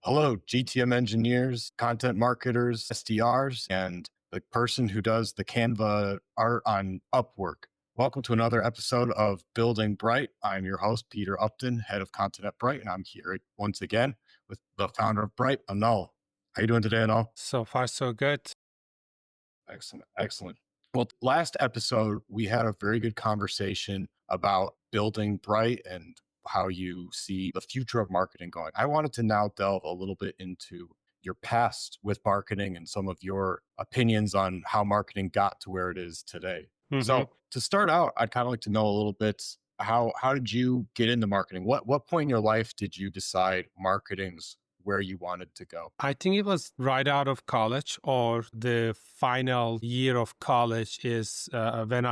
Hello, GTM engineers, content marketers, SDRs, and the person who does the Canva art on Upwork. Welcome to another episode of Building Brite. I'm your host, Peter Upton, head of content at Brite, and I'm here once again with the founder of Brite, Anil. How you doing today, Anil? So far, so good. Excellent. Excellent. Well, last episode, we had a very good conversation about building Brite and how you see the future of marketing going. I wanted to now delve a little bit into your past with marketing and some of your opinions on how marketing got to where it is today. hmm So to start out, I'd kind of like to know a little bit how did you get into marketing? What point in your life did you decide marketing's where you wanted to go? I think it was right out of college or the final year of college is when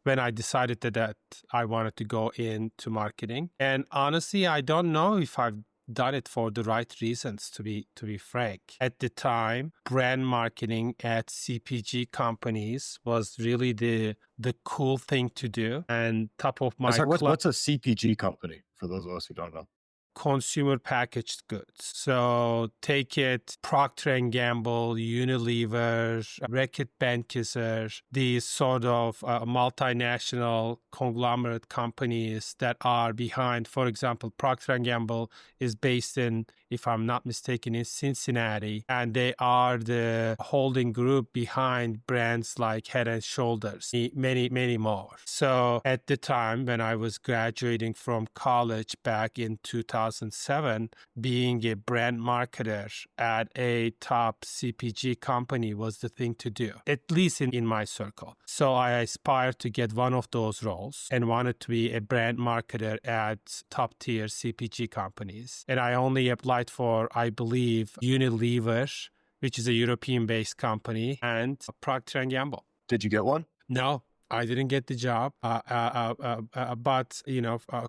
when I decided that I wanted to go into marketing. And honestly, I don't know if I've done it for the right reasons, to be frank. At the time, brand marketing at CPG companies was really the cool thing to do. And top of I'm my sorry, what's a CPG company for those of us who don't know? consumer packaged goods. So take it Procter and Gamble, Unilever, Reckitt Benckiser, these sort of multinational conglomerate companies that are behind. For example, Procter and Gamble is based in, if I'm not mistaken, in Cincinnati, and they are the holding group behind brands like Head and Shoulders, many, many more. So at the time when I was graduating from college back in 2007, being a brand marketer at a top CPG company was the thing to do, at least in my circle. So I aspired to get one of those roles and wanted to be a brand marketer at top tier CPG companies. And I only applied for, I believe, Unilever, which is a European-based company, and Procter and Gamble. Did you get one? No, I didn't get the job, but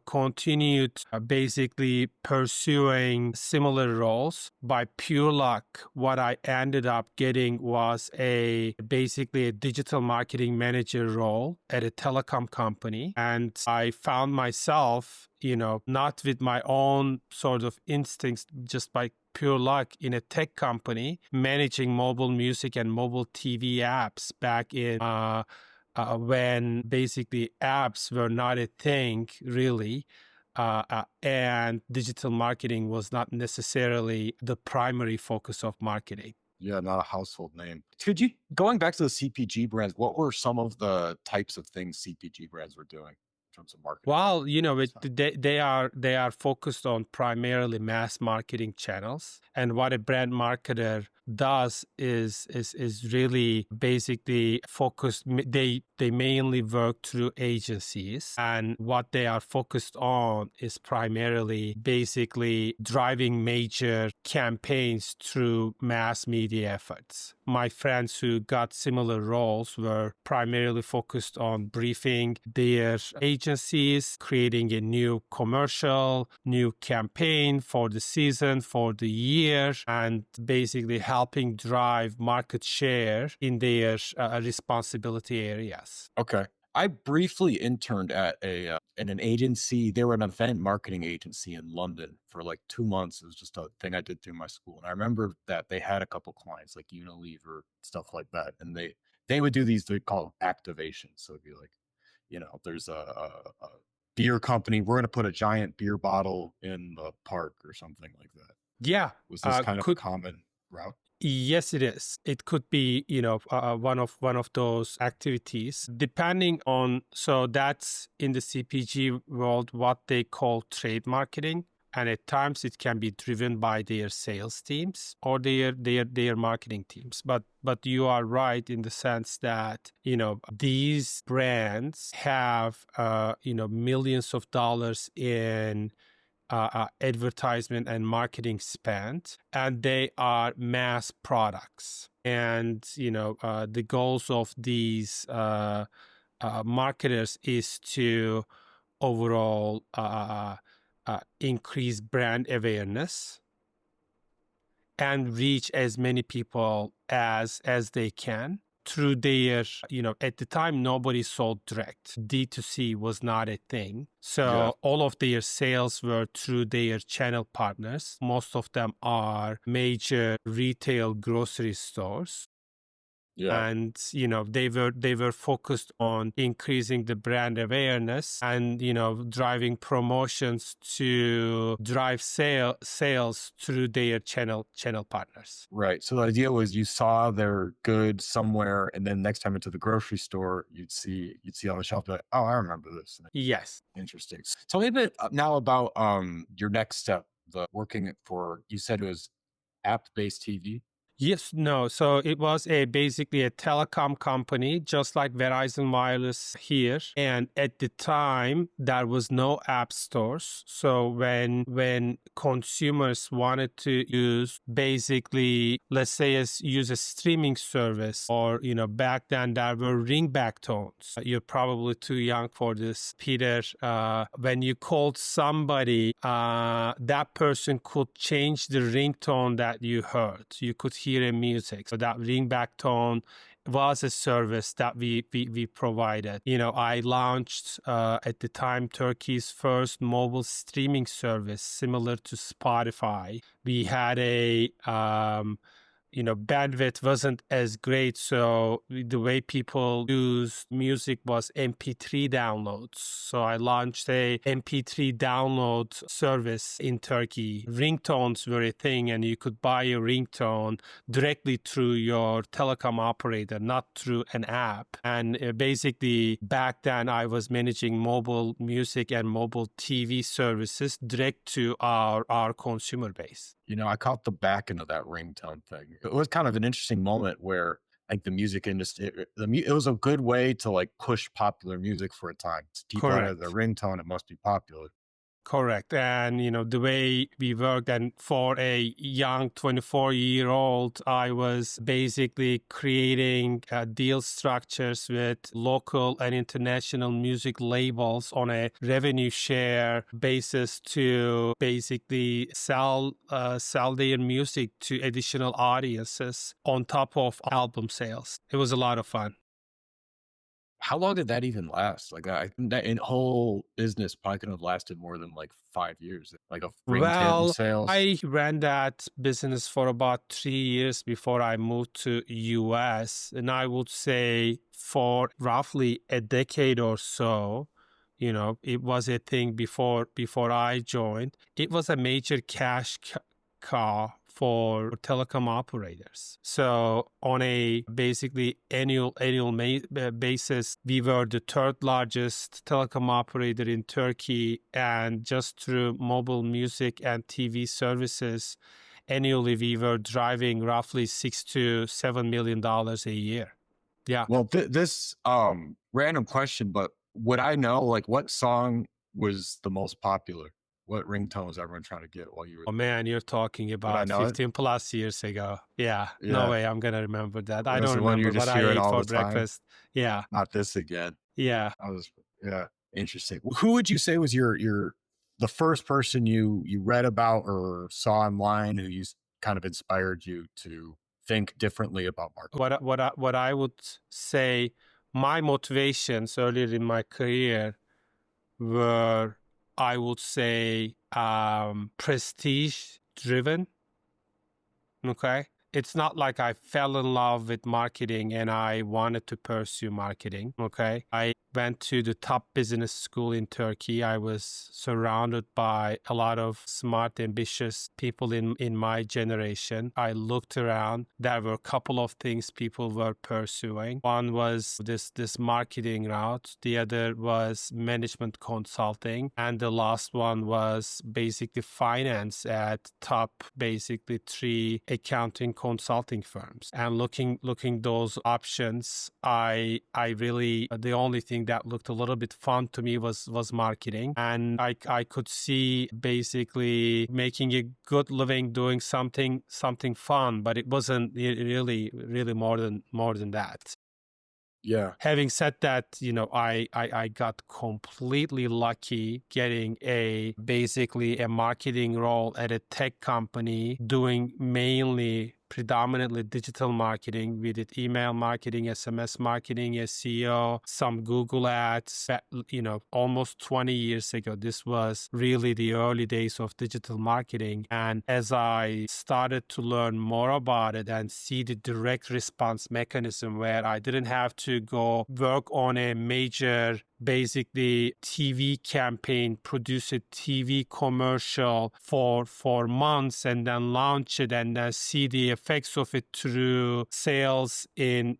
continued basically pursuing similar roles. By pure luck, what I ended up getting was basically a digital marketing manager role at a telecom company, and I found myself, not with my own sort of instincts, just by pure luck, in a tech company managing mobile music and mobile TV apps back in when basically apps were not a thing really, and digital marketing was not necessarily the primary focus of marketing. Yeah, not a household name. Could you, going back to the CPG brands, what were some of the types of things CPG brands were doing in terms of marketing Well, at this time? they are focused on primarily mass marketing channels, and what a brand marketer does is really basically focused. They mainly work through agencies, and what they are focused on is primarily basically driving major campaigns through mass media efforts. My friends who got similar roles were primarily focused on briefing their agencies, creating a new commercial, new campaign for the season, for the year, and basically helping drive market share in their responsibility areas. Okay. I briefly interned at in an agency. They were an event marketing agency in London for like 2 months. It was just a thing I did through my school. And I remember that they had a couple clients like Unilever, stuff like that. And they would do these, they call them activations. So it'd be like, there's a beer company. We're going to put a giant beer bottle in the park or something like that. Yeah, Was this kind of a could common route? Yes, it is. It could be, one of those activities, depending on. So that's in the CPG world what they call trade marketing, and at times it can be driven by their sales teams or their marketing teams. But you are right in the sense that these brands have millions of dollars in advertisement and marketing spent, and they are mass products. And the goals of these marketers is to overall increase brand awareness and reach as many people as they can. through their, at the time, nobody sold direct. D2C was not a thing. Yeah. So all of their sales were through their channel partners. Most of them are major retail grocery stores. Yeah. And they were focused on increasing the brand awareness and driving promotions to drive sales through their channel partners. Right. So the idea was you saw their goods somewhere, and then next time into the grocery store, you'd see on the shelf, like, oh, I remember this. Yes. Interesting. Tell me a bit now about your next step, the working for, you said it was app-based TV. Yes, no. So it was basically a telecom company, just like Verizon Wireless here. And at the time, there was no app stores. So when consumers wanted to use basically, let's say, use a streaming service, or back then there were ringback tones. You're probably too young for this, Peter. When you called somebody, that person could change the ringtone that you heard. You could hear a music. So that ringback tone was a service that we provided. I launched at the time Turkey's first mobile streaming service similar to Spotify. We had a bandwidth wasn't as great, so the way people used music was MP3 downloads. So I launched a MP3 download service in Turkey. Ringtones were a thing, and you could buy a ringtone directly through your telecom operator, not through an app. And basically, back then, I was managing mobile music and mobile TV services direct to our consumer base. I caught the back end of that ringtone thing. It was kind of an interesting moment where, like, the music industry, it was a good way to like push popular music for a time. People had their Correct. ringtone; it must be popular. Correct. And, the way we worked, and for a young 24-year-old, I was basically creating deal structures with local and international music labels on a revenue share basis to basically sell their music to additional audiences on top of album sales. It was a lot of fun. How long did that even last? Like, I think that in whole business probably could have lasted more than like 5 years. Like a ringtone Well, sales. I ran that business for about 3 years before I moved to US. And I would say for roughly a decade or so, it was a thing before I joined. It was a major cash cow for telecom operators. So on a basically annual basis, we were the third largest telecom operator in Turkey, and just through mobile music and TV services, annually we were driving roughly $6 to $7 million a year. Yeah. Well, this random question, but would I know, like, what song was the most popular? What ringtone was everyone trying to get while you were? Oh man, you're talking Would I about know it? 15 plus years ago. Yeah, no Yeah, way I'm gonna remember that. I that's don't the one you're remember just what I hearing ate all for the time. breakfast. Yeah, Not this again. yeah. I was, yeah, interesting. Who would you say was your the first person you read about or saw online who kind of inspired you to think differently about marketing? What I would say, my motivations earlier in my career were, I would say, prestige driven. Okay. It's not like I fell in love with marketing and I wanted to pursue marketing. Okay. I went to the top business school in Turkey. I was surrounded by a lot of smart, ambitious people in my generation. I looked around. There were a couple of things people were pursuing. One was this marketing route. The other was management consulting. And the last one was basically finance at top, basically 3 accounting consulting firms. And looking those options, I really, the only thing that looked a little bit fun to me was marketing. And I could see basically making a good living doing something fun, but it wasn't really more than that. Yeah. Having said that, I got completely lucky getting basically a marketing role at a tech company doing mainly predominantly digital marketing. We did email marketing, SMS marketing, SEO, some Google ads. Almost 20 years ago, this was really the early days of digital marketing. And as I started to learn more about it and see the direct response mechanism where I didn't have to go work on a major basically TV campaign, produce a TV commercial for months and then launch it and then see the effects of it through sales in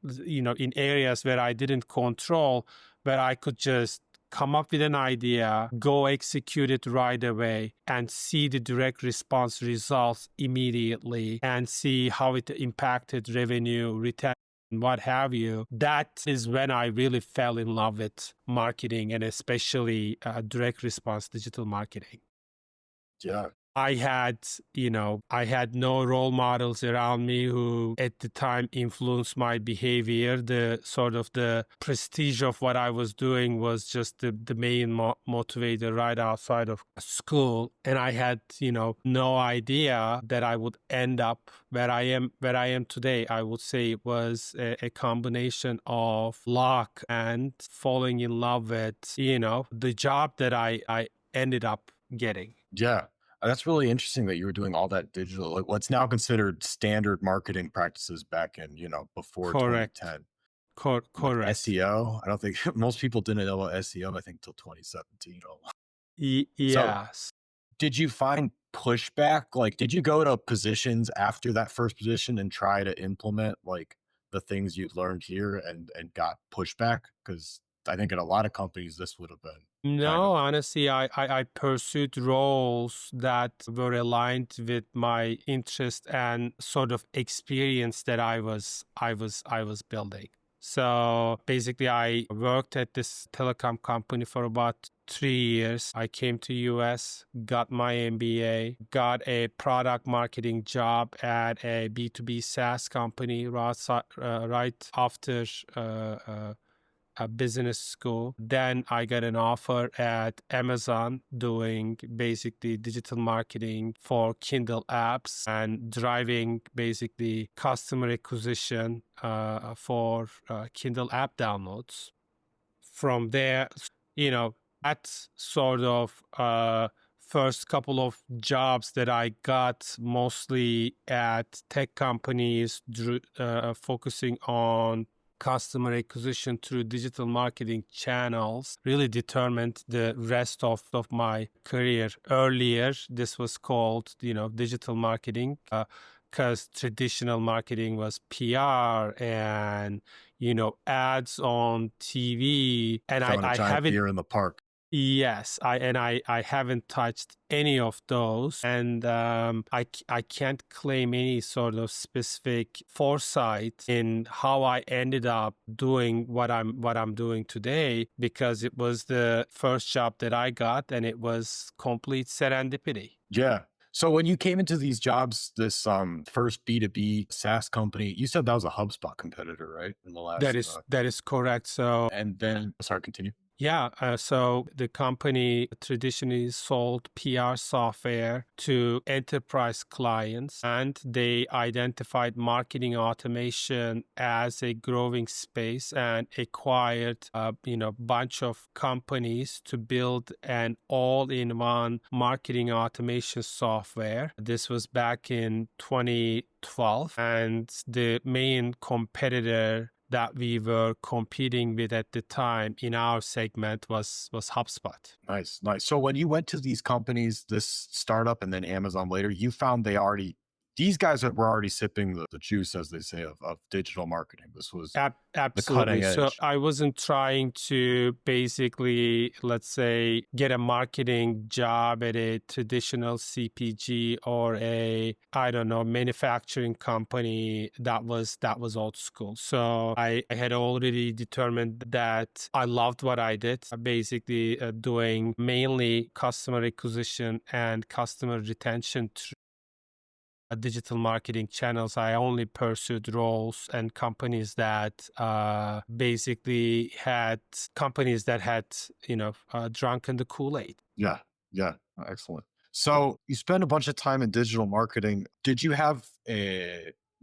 areas where I didn't control, where I could just come up with an idea, go execute it right away, and see the direct response results immediately and see how it impacted revenue, retention, what have you. That is when I really fell in love with marketing and especially direct response digital marketing. Yeah. I had no role models around me who at the time influenced my behavior. The prestige of what I was doing was just the main motivator right outside of school. And I had, no idea that I would end up where I am today. I would say it was a combination of luck and falling in love with, the job that I ended up getting. Yeah. That's really interesting that you were doing all that digital, like what's now considered standard marketing practices back in, before Correct. 2010. Like Correct. SEO, I don't think most people didn't know about SEO, I think, till 2017. So, Yes. did you find pushback? Like, did you go to positions after that first position and try to implement like the things you learned here and got pushback? Because I think in a lot of companies this would have been kind No, of honestly, I pursued roles that were aligned with my interest and sort of experience that I was building. So basically, I worked at this telecom company for about 3 years. I came to US, got my MBA, got a product marketing job at a B2B SaaS company right after a business school. Then I got an offer at Amazon doing basically digital marketing for Kindle apps and driving basically customer acquisition for Kindle app downloads. From there, that sort of first couple of jobs that I got mostly at tech companies, focusing on customer acquisition through digital marketing channels really determined the rest of my career. Earlier, this was called, digital marketing, because traditional marketing was PR and, ads on TV. And I, throwing a I giant haven't deer in the park. Yes, I haven't touched any of those, and I can't claim any sort of specific foresight in how I ended up doing what I'm doing today, because it was the first job that I got, and it was complete serendipity. Yeah. So when you came into these jobs, this first B2B SaaS company, you said that was a HubSpot competitor, right? In the That last is that is correct. So and then sorry, continue. yeah, so the company traditionally sold PR software to enterprise clients, and they identified marketing automation as a growing space and acquired bunch of companies to build an all-in-one marketing automation software. This was back in 2012, and the main competitor that we were competing with at the time in our segment was HubSpot. Nice, nice. So when you went to these companies, this startup and then Amazon later, you found these guys that were already sipping the juice, as they say, of digital marketing. This was the Absolutely. cutting So edge. I wasn't trying to basically, let's say, get a marketing job at a traditional CPG or I don't know, manufacturing company that was old school. So I had already determined that I loved what I did, basically doing mainly customer acquisition and customer retention digital marketing channels. I only pursued roles and companies that basically had drunken the Kool-Aid. Yeah, yeah, excellent. So you spent a bunch of time in digital marketing. Did you have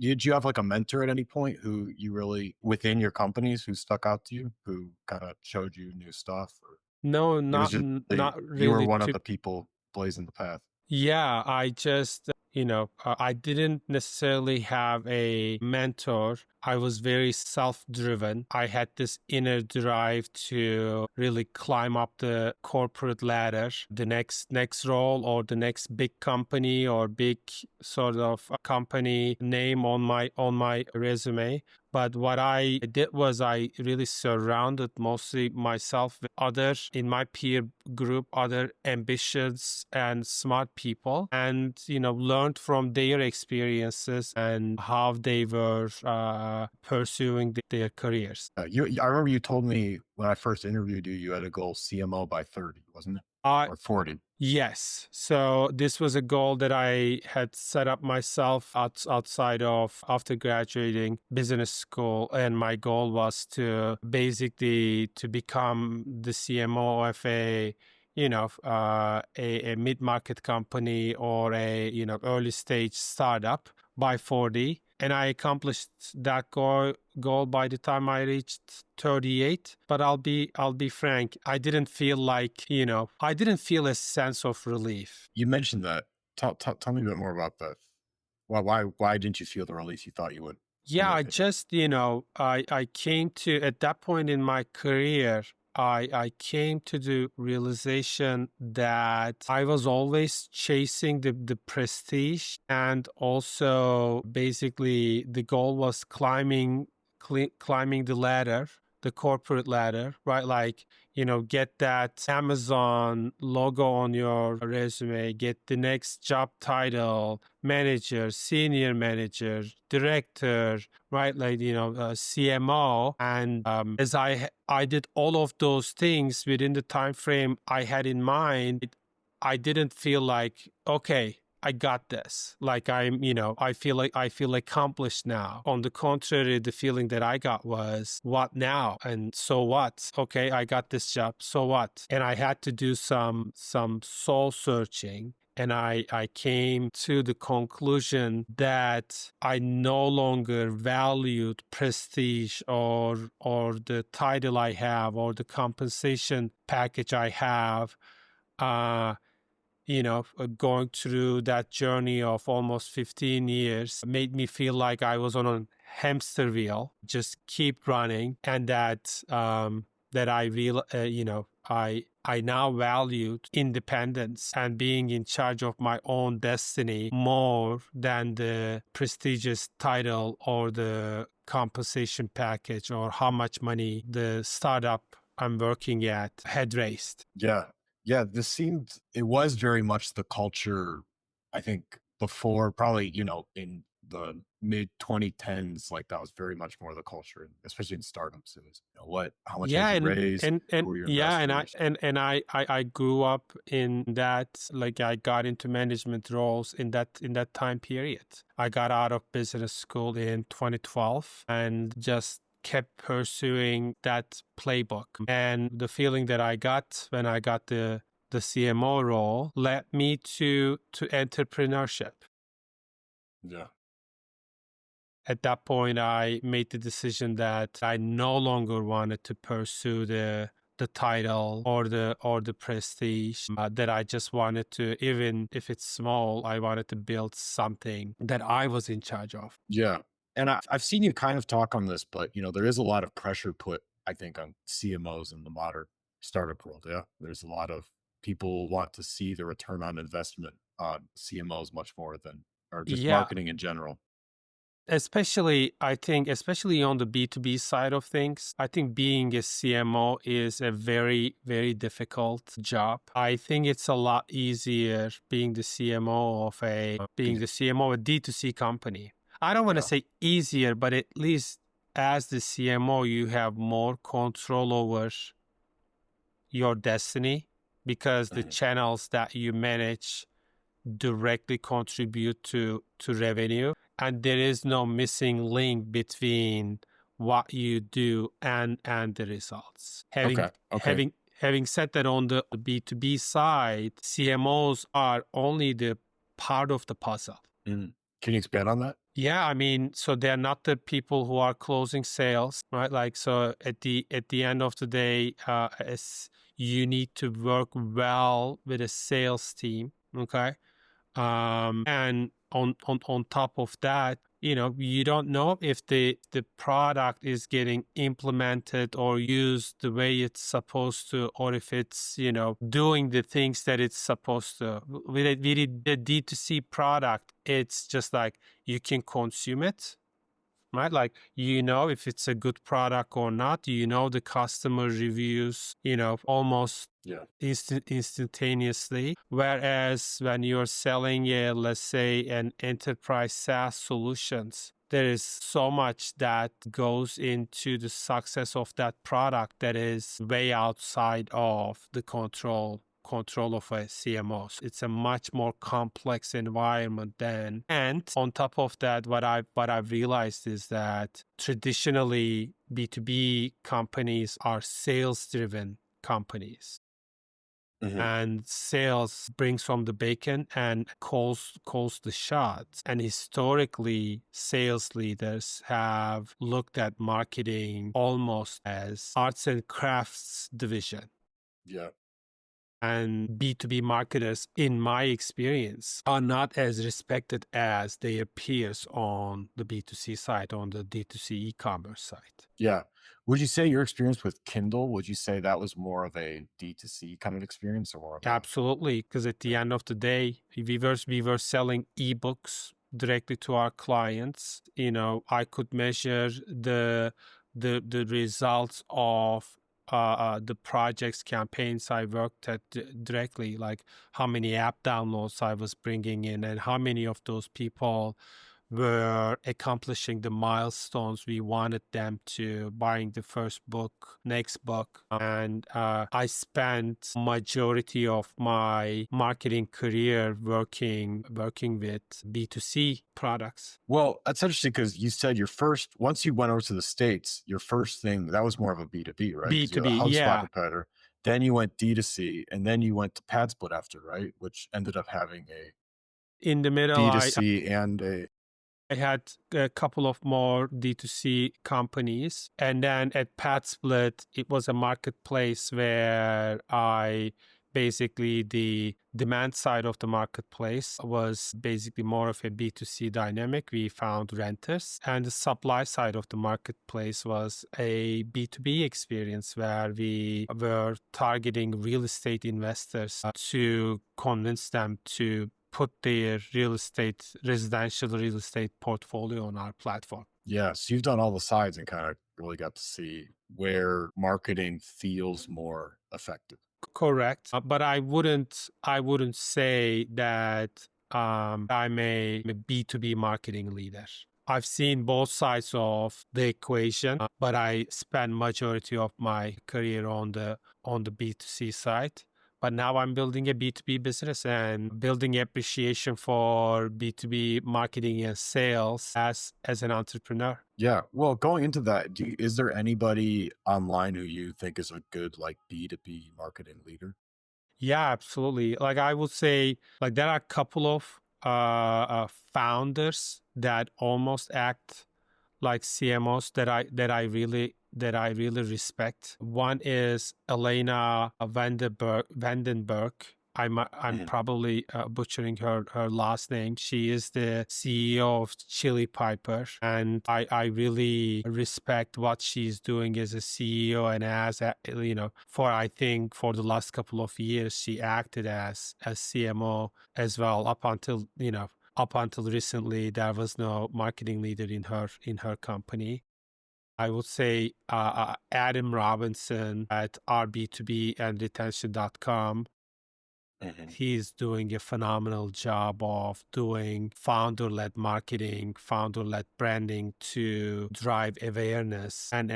Did you have like a mentor at any point who you really within your companies who stuck out to you, who kind of showed you new stuff, or No, it was just not you were really. one of the people blazing the path? Yeah, I just, I didn't necessarily have a mentor. I was very self-driven. I had this inner drive to really climb up the corporate ladder, the next role or the next big company or big sort of company name on my resume. But what I did was I really surrounded mostly myself with others in my peer group, other ambitious and smart people, and learned from their experiences and how they were pursuing their careers. I remember you told me when I first interviewed you, you had a goal CMO by 30, wasn't it? I Or 40. Yes. So this was a goal that I had set up myself outside of after graduating business school. And my goal was to basically to become the CMO of a mid-market company or early stage startup by 40. And I accomplished that goal by the time I reached 38. But I'll be frank, I didn't feel like, I didn't feel a sense of relief. You mentioned that. Tell me a bit more about that. Why didn't you feel the release you thought you would? In Yeah, your I opinion. just, I came to, at that point in my career, I came to the realization that I was always chasing the prestige, and also basically the goal was climbing the ladder, the corporate ladder, right? Like, get that Amazon logo on your resume, get the next job title, manager, senior manager, director, right? Like, CMO. And as I did all of those things within the time frame I had in mind, I didn't feel like, okay, I got this. Like I feel accomplished now. On the contrary, the feeling that I got was, what now? And so what? Okay, I got this job. So what? And I had to do some soul searching. And I came to the conclusion that I no longer valued prestige or the title I have or the compensation package I have. Going through that journey of almost 15 years made me feel like I was on a hamster wheel, just keep running, and that I real, I now valued independence and being in charge of my own destiny more than the prestigious title or the compensation package or how much money the startup I'm working at had raised. Yeah. Yeah, it was very much the culture, I think, before probably, in the mid 2010s, like that was very much more the culture, especially in startups. It was, how much Yeah, had you raised? and Who were your yeah, and I investors? and and I grew up in that. Like, I got into management roles in that time period. I got out of business school in 2012 and just kept pursuing that playbook. And the feeling that I got when I got the CMO role led me to entrepreneurship. Yeah. At that point, I made the decision that I no longer wanted to pursue the title or the prestige. That I just wanted to, even if it's small, I wanted to build something that I was in charge of. Yeah. And I've seen you kind of talk on this, but there is a lot of pressure put, I think, on CMOs in the modern startup world. Yeah. There's a lot of people want to see the return on investment on CMOs much more than, or just Yeah, marketing in general. especially, I think, especially on the B2B side of things, I think being a CMO is a very, very difficult job. I think it's a lot easier being the CMO of a D2C company. I don't want to Yeah. say easier, but at least as the CMO, you have more control over your destiny, because the Mhm. channels that you manage directly contribute to revenue, and there is no missing link between what you do and the results. having Okay. Okay. having having said that, on the B2B side, CMOs are only the part of the puzzle. Mhm. Can you expand on that? Yeah, I mean, so they're not the people who are closing sales, right? Like, so at the end of the day, you need to work well with a sales team, okay? And on top of that, you don't know if the product is getting implemented or used the way it's supposed to, or if it's, doing the things that it's supposed to. The D2C product, it's just like you can consume it, right? Like, if it's a good product or not, the customer reviews, almost Yeah. instantaneously. Whereas when you're selling let's say an enterprise SaaS solutions, there is so much that goes into the success of that product that is way outside of the control of a CMO. So it's a much more complex environment then. And on top of that, what I've realized is that traditionally B2B companies are sales driven companies, Hmm. and sales brings from the bacon and calls the shots. And historically, sales leaders have looked at marketing almost as arts and crafts division. Yeah. And B2B marketers, in my experience, are not as respected as their peers on the B2C side, on the D2C e-commerce side. Yeah. Would you say your experience with Kindle, would you say that was more of a D2C kind of experience or more of a Absolutely, because at the yeah. end of the day, we were selling ebooks directly to our clients. I could measure the results of the projects, campaigns I worked at directly, like how many app downloads I was bringing in, and how many of those people were accomplishing the milestones we wanted them to, buying the first book, next book. And I spent majority of my marketing career working with B2C products. Well, that's interesting because you said your first once you went over to the States, your first thing that was more of a B2B, right? Because you're a B2B, HubSpot yeah. competitor. Then you went D2C, and then you went to PadSplit after, right? Which ended up having a In the middle, D2C and a I had a couple of more D2C companies. And then at PadSplit, it was a marketplace where the demand side of the marketplace was basically more of a B2C dynamic. We found renters. And the supply side of the marketplace was a B2B experience where we were targeting real estate investors to convince them to put their residential real estate portfolio on our platform. yeah. So you've done all the sides and kind of really got to see where marketing feels more effective. Correct. But I wouldn't say that I'm a B2B marketing leader. I've seen both sides of the equation, but I spent majority of my career on the B2C side. But now I'm building a B2B business and building appreciation for B2B marketing and sales as an entrepreneur. Yeah. Well, going into that, is there anybody online who you think is a good like B2B marketing leader? Yeah, absolutely. Like, I would say, like, there are a couple of founders that almost act like CMOs that I really respect. One is Elena Vandenberg. I'm Mhm. probably butchering her last name. She is the CEO of Chili Piper, and I really respect what she's doing as a CEO, and I think for the last couple of years she acted as CMO as well, up until recently, there was no marketing leader in her company. I would say Adam Robinson at RB2B and retention.com. Mhm. He's doing a phenomenal job of doing founder-led marketing, founder-led branding to drive awareness. And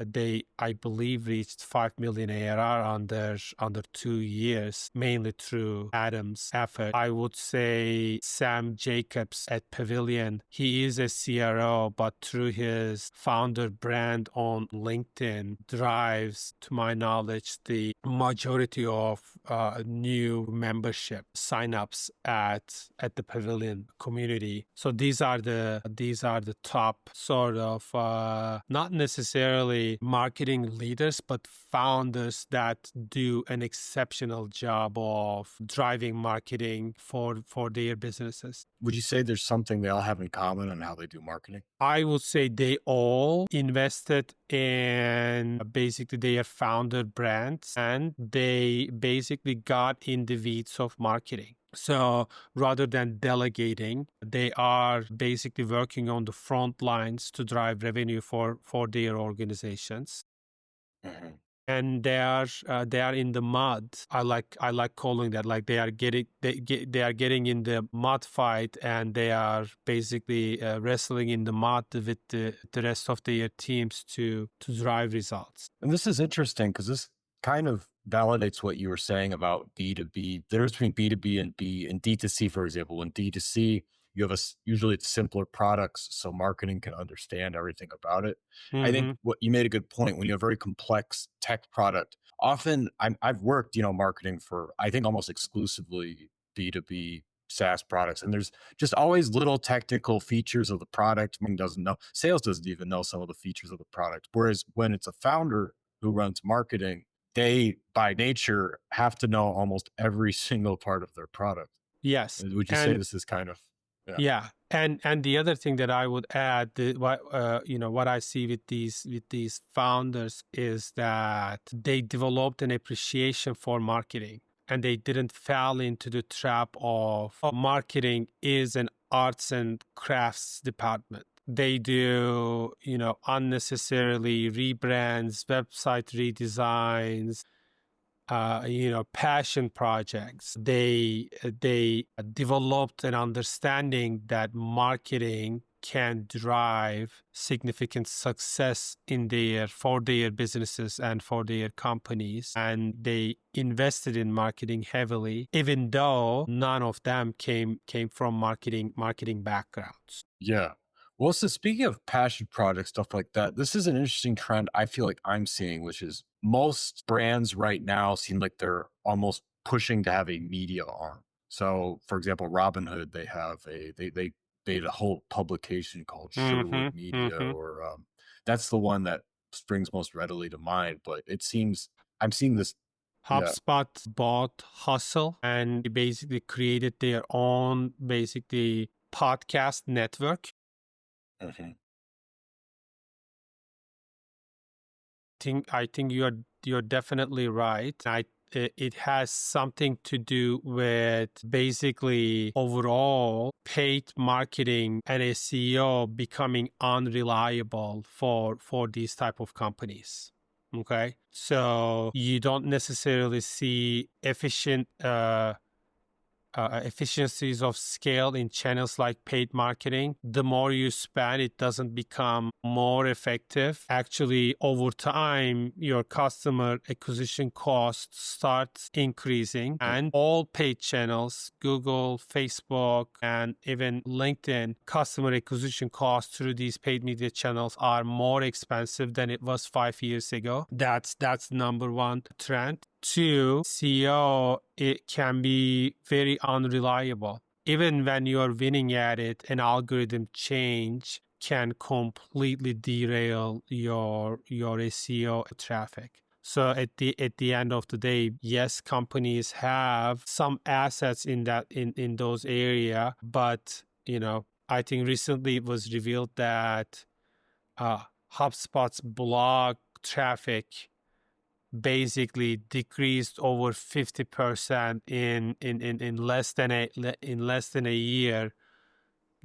they, I believe, reached 5 million ARR under 2 years, mainly through Adam's effort. I would say Sam Jacobs at Pavilion. He is a CRO, but through his founder brand on LinkedIn drives, to my knowledge, the majority of new new membership signups at the pavilion community. So these are the top sort of not necessarily marketing leaders, but founders that do an exceptional job of driving marketing for their businesses. Would you say there's something they all have in common on how they do marketing? I would say they all invested in basically their founder brands, and they basically got in the weeds of marketing. So rather than delegating, they are basically working on the front lines to drive revenue for their organizations. Mhm. And they are in the mud. I like calling that, like they are getting in the mud fight, and they are basically wrestling in the mud with the rest of their teams to drive results. And this is interesting because this kind of validates what you were saying about B2B. The difference between B2B and D2C, for example. In D2C, you have usually it's simpler products, so marketing can understand everything about it. I think Hmm. what you made a good point when you have a very complex tech product. Often, I've worked, marketing for I think almost exclusively B2B SaaS products, and there's just always little technical features of the product. Marketing doesn't know, sales doesn't even know some of the features of the product. Whereas when it's a founder who runs marketing, they by nature have to know almost every single part of their product. Yes, Would you say and this is kind of, yeah? yeah, and the other thing that I would add, what I see with these founders is that they developed an appreciation for marketing, and they didn't fall into the trap of marketing is an arts and crafts department. They do, unnecessarily rebrands, website redesigns, passion projects. They developed an understanding that marketing can drive significant success for their businesses and for their companies, and they invested in marketing heavily, even though none of them came from marketing backgrounds. Yeah. Well, so speaking of passion projects, stuff like that, this is an interesting trend I feel like I'm seeing, which is most brands right now seem like they're almost pushing to have a media arm. So, for example, Robinhood, they have they made a whole publication called Sherwood Hmm. Media, Hmm. or that's the one that springs most readily to mind. But it seems I'm seeing this. Yeah. HubSpot bought Hustle, and they basically created their own basically podcast network. Mhm. I think you're definitely right. It has something to do with basically overall paid marketing and SEO becoming unreliable for these type of companies. Okay, so you don't necessarily see efficiencies of scale in channels like paid marketing. The more you spend, it doesn't become more effective. Actually, over time, your customer acquisition costs start increasing, and all paid channels, Google, Facebook, and even LinkedIn, customer acquisition costs through these paid media channels are more expensive than it was 5 years ago. That's number one trend. Two, SEO, it can be very unreliable. Even when you're winning at it, an algorithm change can completely derail your SEO traffic. So at the end of the day, yes, companies have some assets in those area, but I think recently it was revealed that HubSpot's blog traffic basically decreased over 50% in less than a year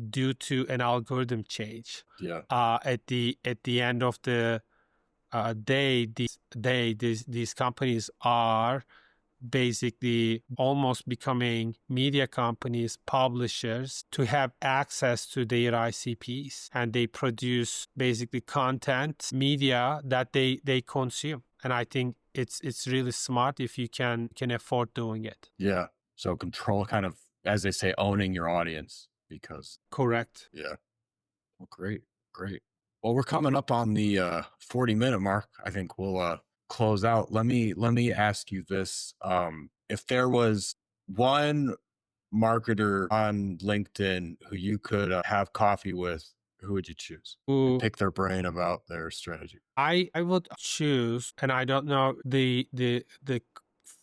due to an algorithm change. Yeah. At the end of the these companies are basically almost becoming media companies, publishers, to have access to their ICPs, and they produce basically content, media that they consume. And I think it's really smart if you can afford doing it. Yeah. So control, kind of, as they say, owning your audience because, Correct. yeah. Well, great, great. Well, we're coming up on the 40-minute mark. I think we'll close out. Let me ask you this. if there was one marketer on LinkedIn who you could have coffee with, who would you choose and Ooh, pick their brain about their strategy? I would choose, and I don't know the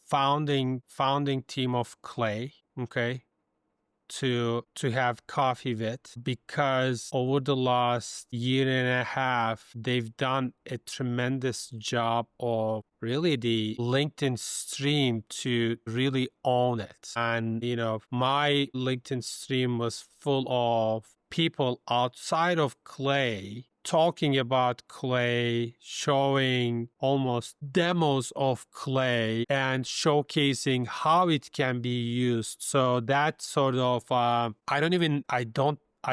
founding team of Clay. Okay, to have coffee with, because over the last year and a half they've done a tremendous job of really the LinkedIn stream to really own it. And my LinkedIn stream was full of people outside of Clay talking about Clay, showing almost demos of Clay and showcasing how it can be used. So that sort of I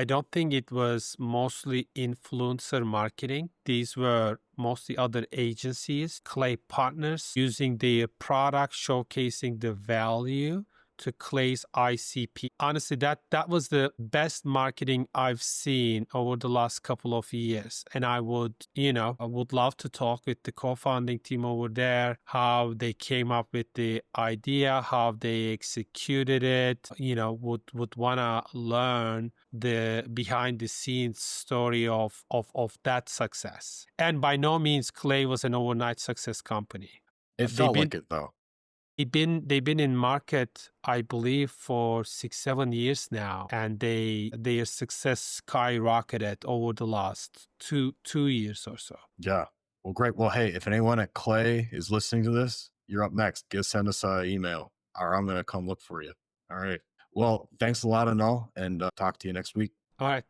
don't think it was mostly influencer marketing. These were mostly other agencies, Clay partners, using their product, showcasing the value to Clay's ICP. Honestly, that was the best marketing I've seen over the last couple of years. And I would love to talk with the co-founding team over there, how they came up with the idea, how they executed it. Would wanna learn the behind the scenes story of that success. And by no means Clay was an overnight success company. It They've felt been like it though. they've been in market, I believe, for 6-7 years now, and their success skyrocketed over the last two years or so. Yeah. Well, great. Well, hey, if anyone at Clay is listening to this, you're up next. Send us an email, or I'm gonna come look for you. All right. Well, thanks a lot, Anil, and talk to you next week. All right.